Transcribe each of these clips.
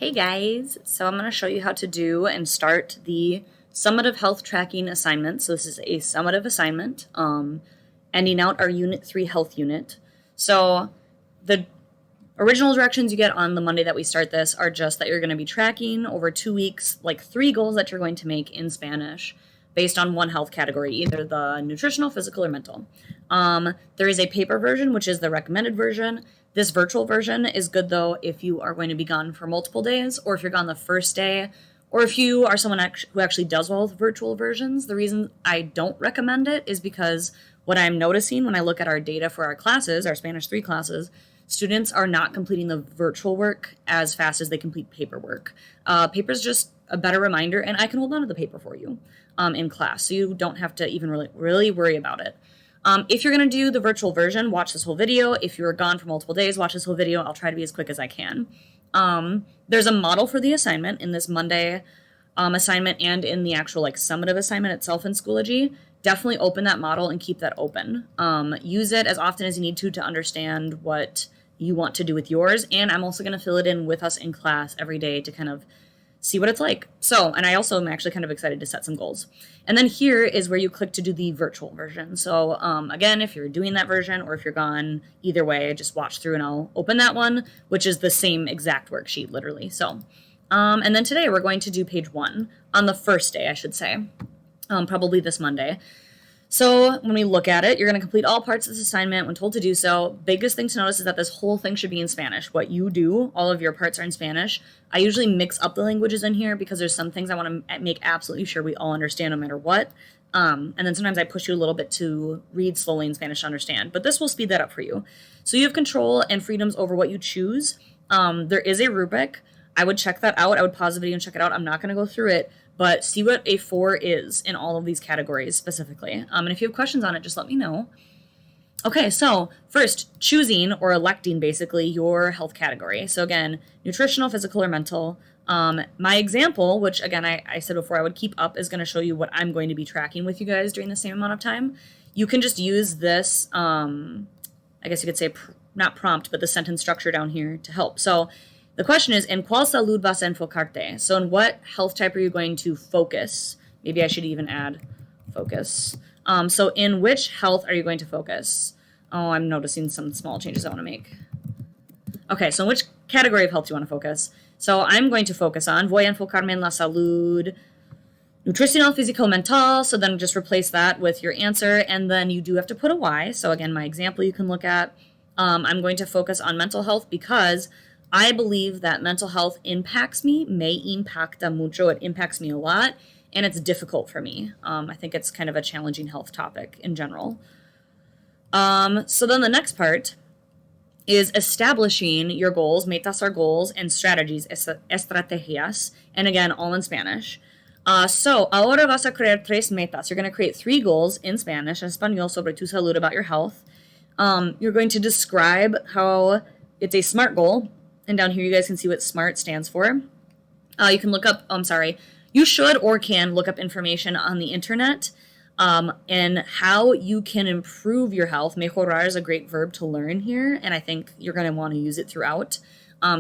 Hey guys, so I'm going to show you how to do and start the summative health tracking assignment. So this is a summative assignment, ending out our Unit 3 health unit. So the original directions you get on the Monday that we start this are just that you're going to be tracking over 2 weeks, like 3 goals that you're going to make in Spanish based on one health category, either the nutritional, physical, or mental. There is a paper version, which is the recommended version. This virtual version is good, though, if you are going to be gone for multiple days, or if you're gone the first day, or if you are someone who actually does well with virtual versions. The reason I don't recommend it is because what I'm noticing when I look at our data for our classes, our Spanish 3 classes, students are not completing the virtual work as fast as they complete paperwork. Paper is just a better reminder, and I can hold on to the paper for you in class, so you don't have to even really worry about it. If you're going to do the virtual version, watch this whole video. If you're gone for multiple days, watch this whole video. I'll try to be as quick as I can. There's a model for the assignment in this Monday assignment and in the actual summative assignment itself in Schoology. Definitely open that model and keep that open. Use it as often as you need to understand what you want to do with yours. And I'm also going to fill it in with us in class every day to kind of see what it's like. So, and I also am actually kind of excited to set some goals. And then here is where you click to do the virtual version. So again, if you're doing that version or if you're gone, either way, just watch through and I'll open that one, which is the same exact worksheet, literally. So, and then today we're going to do page 1 on the first day, I should say, probably this Monday. So when we look at it, you're going to complete all parts of this assignment when told to do so. Biggest thing to notice is that this whole thing should be in Spanish. What you do, all of your parts are in Spanish. I usually mix up the languages in here because there's some things I want to make absolutely sure we all understand no matter what. And then sometimes I push you a little bit to read slowly in Spanish to understand. But this will speed that up for you. So you have control and freedoms over what you choose. There is a rubric. I would check that out. I would pause the video and check it out. I'm not going to go through it. But see what a 4 is in all of these categories specifically. And if you have questions on it, just let me know. Okay, so first, choosing or electing basically your health category. So again, nutritional, physical, or mental. My example, which again, I said before I would keep up, is going to show you what I'm going to be tracking with you guys during the same amount of time. You can just use this, I guess you could say, not prompt, but the sentence structure down here to help. So the question is, ¿en cuál salud vas a enfocarte? So in what health type are you going to focus? Maybe I should even add focus. So in which health are you going to focus? Oh, I'm noticing some small changes I want to make. Okay, so in which category of health do you want to focus? So I'm going to focus on voy a enfocarme en la salud nutricional, físico, mental. So then just replace that with your answer, and then you do have to put a Y. So again, my example you can look at. I'm going to focus on mental health because I believe that mental health impacts me, me impacta mucho, it impacts me a lot, and it's difficult for me. I think it's kind of a challenging health topic in general. So then the next part is establishing your goals, metas are goals, and strategies, estrategias, and again, all in Spanish. So, ahora vas a crear 3 metas. You're going to create 3 goals in Spanish, en español, sobre tu salud, about your health. You're going to describe how it's a SMART goal. And down here, you guys can see what SMART stands for. You can look up, you should or can look up information on the internet and how you can improve your health. Mejorar is a great verb to learn here, and I think you're going to want to use it throughout.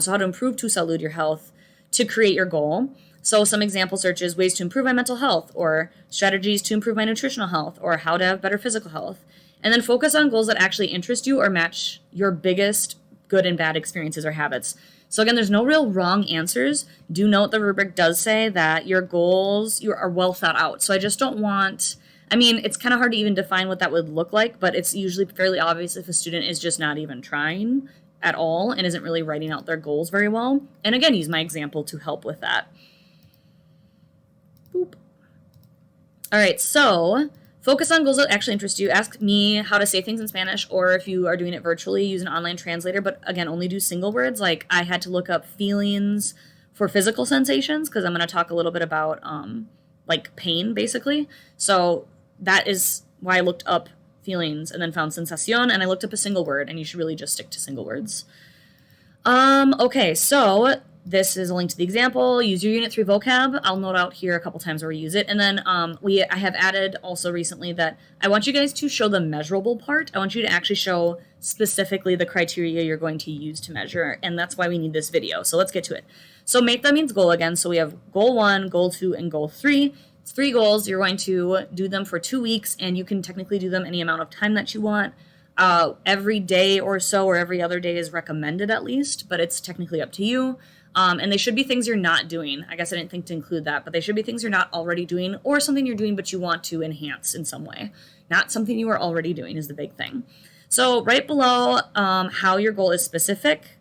So how to improve tu salud, your health, to create your goal. So some example searches, ways to improve my mental health, or strategies to improve my nutritional health, or how to have better physical health. And then focus on goals that actually interest you or match your biggest good and bad experiences or habits. So again, there's no real wrong answers. Do note the rubric does say that your goals are well thought out. So I just don't want, it's kind of hard to even define what that would look like, but it's usually fairly obvious if a student is just not even trying at all and isn't really writing out their goals very well. And again, use my example to help with that. Boop. All right, so focus on goals that actually interest you. Ask me how to say things in Spanish, or if you are doing it virtually, use an online translator. But again, only do single words. Like I had to look up feelings for physical sensations because I'm going to talk a little bit about pain, basically. So that is why I looked up feelings and then found sensación, and I looked up a single word, and you should really just stick to single words. Okay, so this is a link to the example. Use your Unit 3 vocab. I'll note out here a couple times where we use it. And then I have added also recently that I want you guys to show the measurable part. I want you to actually show specifically the criteria you're going to use to measure. And that's why we need this video. So let's get to it. So meta means goal again. So we have goal 1, goal 2, and goal 3. It's 3 goals. You're going to do them for 2 weeks, and you can technically do them any amount of time that you want. Every day or so, or every other day is recommended at least, but it's technically up to you. And they should be things you're not doing. I guess I didn't think to include that, but they should be things you're not already doing, or something you're doing but you want to enhance in some way. Not something you are already doing is the big thing. So right below how your goal is specific,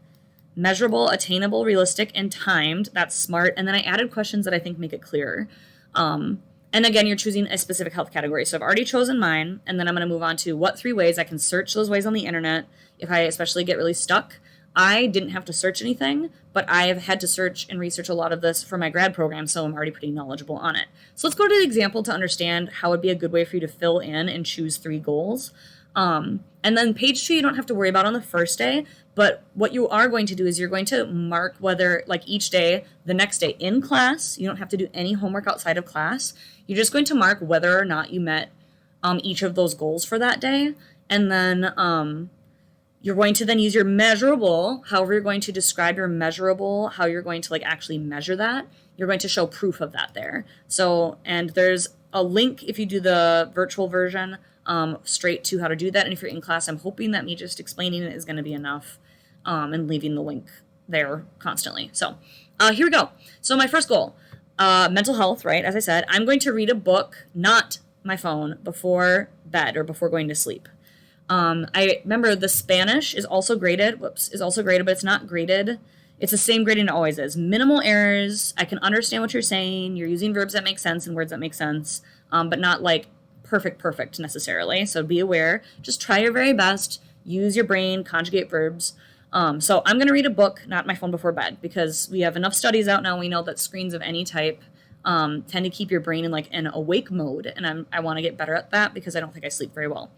measurable, attainable, realistic, and timed. That's smart. And then I added questions that I think make it clearer. And again, you're choosing a specific health category. So I've already chosen mine, and then I'm going to move on to what 3 ways. I can search those ways on the internet if I especially get really stuck. I didn't have to search anything, but I have had to search and research a lot of this for my grad program, so I'm already pretty knowledgeable on it. So let's go to the example to understand how it would be a good way for you to fill in and choose 3 goals. And then page 2 you don't have to worry about on the first day, but what you are going to do is you're going to mark whether, like each day, the next day in class, you don't have to do any homework outside of class. You're just going to mark whether or not you met each of those goals for that day. And then you're going to then use your measurable, however you're going to describe your measurable, how you're going to like actually measure that. You're going to show proof of that there. So, and there's a link if you do the virtual version straight to how to do that. And if you're in class, I'm hoping that me just explaining it is going to be enough and leaving the link there constantly. So here we go. So my first goal, mental health, right? As I said, I'm going to read a book, not my phone, before bed or before going to sleep. I remember the Spanish is also graded, but it's not graded. It's the same grading it always is. Minimal errors. I can understand what you're saying. You're using verbs that make sense and words that make sense, but not like perfect necessarily. So be aware. Just try your very best. Use your brain, conjugate verbs. So I'm going to read a book, not my phone before bed, because we have enough studies out now. We know that screens of any type tend to keep your brain in like an awake mode. And I want to get better at that because I don't think I sleep very well.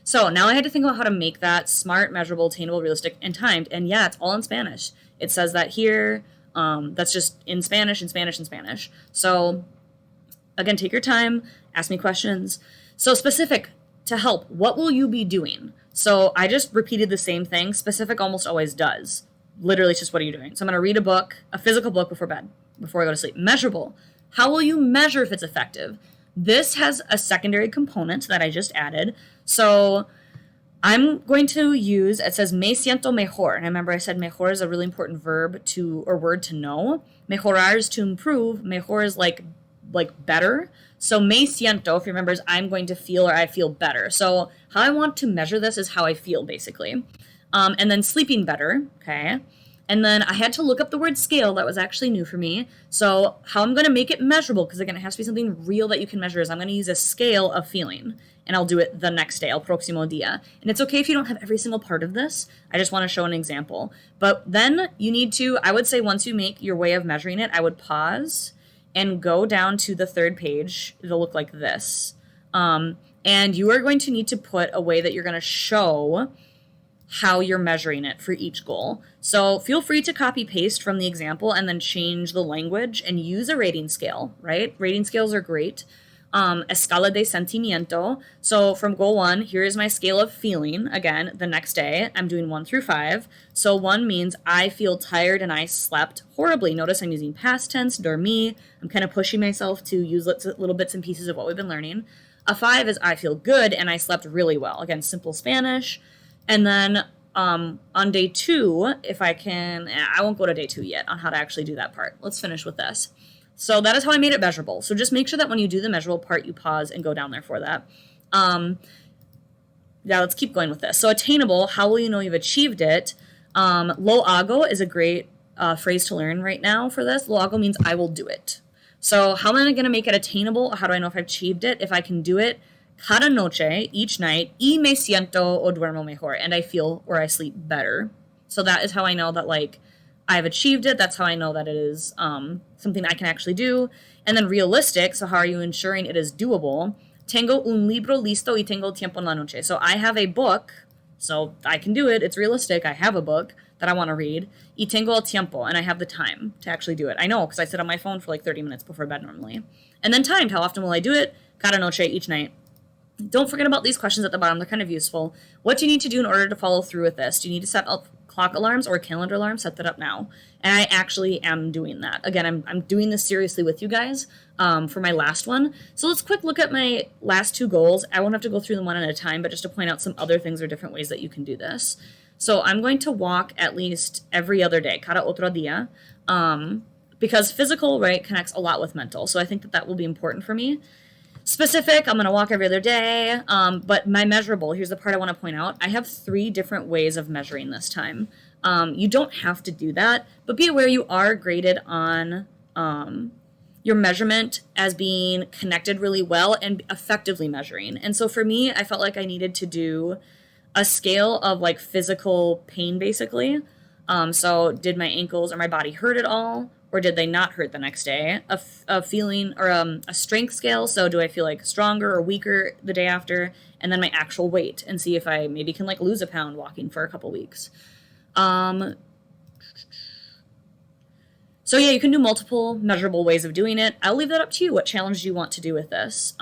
So now I had to think about how to make that smart, measurable, attainable, realistic, and timed. And yeah, it's all in Spanish. It says that here. That's just in Spanish. So again, take your time. Ask me questions. So specific to help. What will you be doing? So I just repeated the same thing. Specific almost always does. Literally, it's just what are you doing? So I'm going to read a book, a physical book before bed, before I go to sleep. Measurable. How will you measure if it's effective? This has a secondary component that I just added. So I'm going to use, it says me siento mejor. And I remember I said mejor is a really important word to know. Mejorar is to improve. Mejor is like better. So me siento, if you remember, is I'm going to feel or I feel better. So how I want to measure this is how I feel, basically. And then sleeping better, okay? And then I had to look up the word scale. That was actually new for me. So how I'm going to make it measurable, because again, it has to be something real that you can measure, is I'm going to use a scale of feeling. And I'll do it the next day, el próximo día. And it's okay if you don't have every single part of this. I just want to show an example. But then you need to, I would say once you make your way of measuring it, I would pause and go down to the 3rd page. It'll look like this. And you are going to need to put a way that you're going to show how you're measuring it for each goal. So feel free to copy paste from the example and then change the language and use a rating scale, right? Rating scales are great. Escala de sentimiento. So from goal 1, here is my scale of feeling. Again, the next day, I'm doing 1 through 5. So 1 means I feel tired and I slept horribly. Notice I'm using past tense, dormí. I'm kind of pushing myself to use little bits and pieces of what we've been learning. A 5 is I feel good and I slept really well. Again, simple Spanish. And then on day 2, if I can, I won't go to day 2 yet on how to actually do that part. Let's finish with this. So that is how I made it measurable. So just make sure that when you do the measurable part, you pause and go down there for that. Yeah, let's keep going with this. So attainable, how will you know you've achieved it? Lo hago is a great phrase to learn right now for this. Lo hago means I will do it. So how am I going to make it attainable? How do I know if I've achieved it? If I can do it cada noche, each night, y me siento o duermo mejor, and I feel or I sleep better. So that is how I know that, like, I've achieved it. That's how I know that it is something I can actually do. And then realistic, so how are you ensuring it is doable? Tengo un libro listo y tengo tiempo en la noche. So I have a book, so I can do it. It's realistic. I have a book that I want to read. Y tengo el tiempo, and I have the time to actually do it. I know, because I sit on my phone for like 30 minutes before bed normally. And then timed, how often will I do it? Cada noche, each night. Don't forget about these questions at the bottom. They're kind of useful. What do you need to do in order to follow through with this? Do you need to set up clock alarms or calendar alarms? Set that up now. And I actually am doing that. Again, I'm doing this seriously with you guys for my last one. So let's quick look at my last 2 goals. I won't have to go through them one at a time, but just to point out some other things or different ways that you can do this. So I'm going to walk at least every other day, cada otro día, because physical, right, connects a lot with mental. So I think that will be important for me. Specific, I'm going to walk every other day, but my measurable, here's the part I want to point out. I have 3 different ways of measuring this time. You don't have to do that, but be aware you are graded on your measurement as being connected really well and effectively measuring. And so for me, I felt like I needed to do a scale of like physical pain, basically. So did my ankles or my body hurt at all? Or did they not hurt the next day? A feeling or a strength scale. So do I feel like stronger or weaker the day after? And then my actual weight, and see if I maybe can like lose a pound walking for a couple weeks. So yeah, you can do multiple measurable ways of doing it. I'll leave that up to you. What challenge do you want to do with this?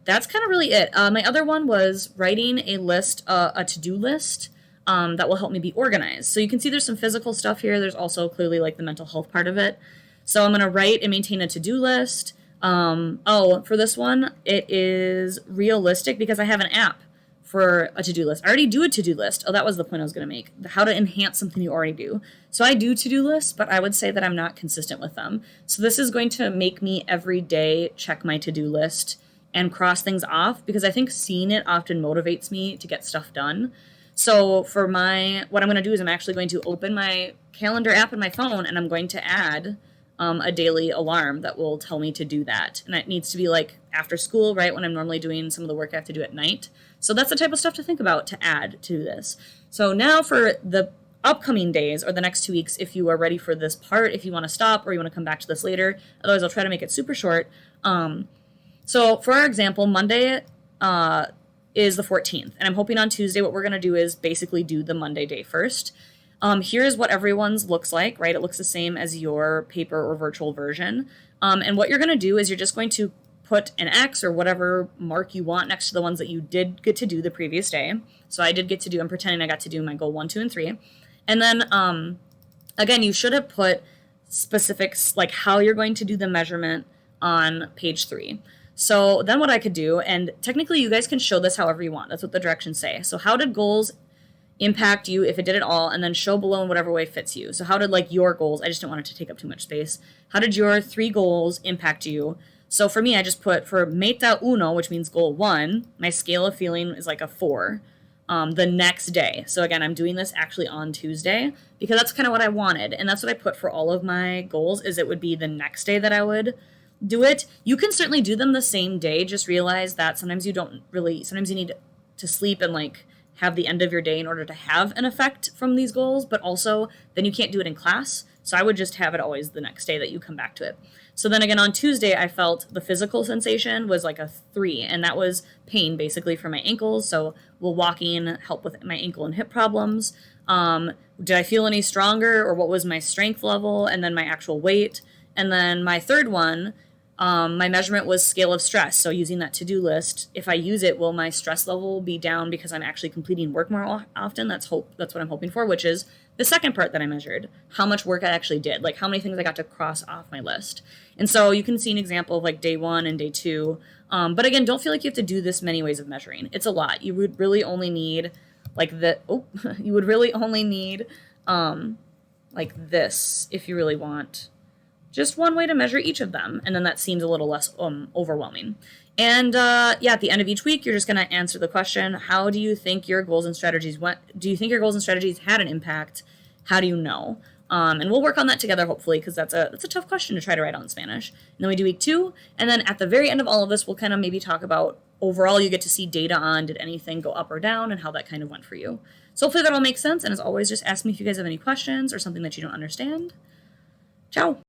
That's kind of really it. My other one was writing a list, a to-do list. That will help me be organized. So you can see there's some physical stuff here. There's also clearly like the mental health part of it. So I'm going to write and maintain a to-do list. For this one, it is realistic because I have an app for a to-do list. I already do a to-do list. Oh, that was the point I was going to make. How to enhance something you already do. So I do to-do lists, but I would say that I'm not consistent with them. So this is going to make me every day check my to-do list and cross things off, because I think seeing it often motivates me to get stuff done. So for what I'm going to do is I'm actually going to open my calendar app in my phone, and I'm going to add a daily alarm that will tell me to do that. And it needs to be like after school, right, when I'm normally doing some of the work I have to do at night. So that's the type of stuff to think about to add to this. So now for the upcoming days or the next 2 weeks, if you are ready for this part, if you want to stop or you want to come back to this later, otherwise I'll try to make it super short. So for our example, Monday is the 14th, and I'm hoping on Tuesday what we're going to do is basically do the Monday day first. Here's what everyone's looks like, right? It looks the same as your paper or virtual version. And what you're going to do is you're just going to put an X or whatever mark you want next to the ones that you did get to do the previous day. So I did get to do, I'm pretending I got to do my goal 1, 2, and 3. And then, again, you should have put specifics like how you're going to do the measurement on page 3. So then what I could do, and technically you guys can show this however you want. That's what the directions say. So how did goals impact you if it did it all, and then show below in whatever way fits you. So how did like your goals, I just didn't want it to take up too much space. How did your 3 goals impact you? So for me, I just put for meta uno, which means goal 1, my scale of feeling is like a 4 the next day. So again, I'm doing this actually on Tuesday because that's kind of what I wanted. And that's what I put for all of my goals, is it would be the next day that I would do it. You can certainly do them the same day. Just realize that sometimes you need to sleep and like have the end of your day in order to have an effect from these goals, but also then you can't do it in class. So I would just have it always the next day that you come back to it. So then again, on Tuesday, I felt the physical sensation was like a 3, and that was pain basically for my ankles. So will walking help with my ankle and hip problems? Did I feel any stronger, or what was my strength level? And then my actual weight. And then my third one, my measurement was scale of stress. So using that to-do list, if I use it, will my stress level be down because I'm actually completing work more often? That's what I'm hoping for, which is the second part that I measured, how much work I actually did, like how many things I got to cross off my list. And so you can see an example of like day 1 and day 2. But again, don't feel like you have to do this many ways of measuring. It's a lot. You would really only need like like this if you really want just one way to measure each of them. And then that seems a little less overwhelming. And at the end of each week, you're just going to answer the question, how do you think your goals and strategies went? Do you think your goals and strategies had an impact? How do you know? And we'll work on that together, hopefully, because that's a tough question to try to write out in Spanish. And then we do week 2. And then at the very end of all of this, we'll kind of maybe talk about overall, you get to see data on did anything go up or down and how that kind of went for you. So hopefully that all makes sense. And as always, just ask me if you guys have any questions or something that you don't understand. Ciao.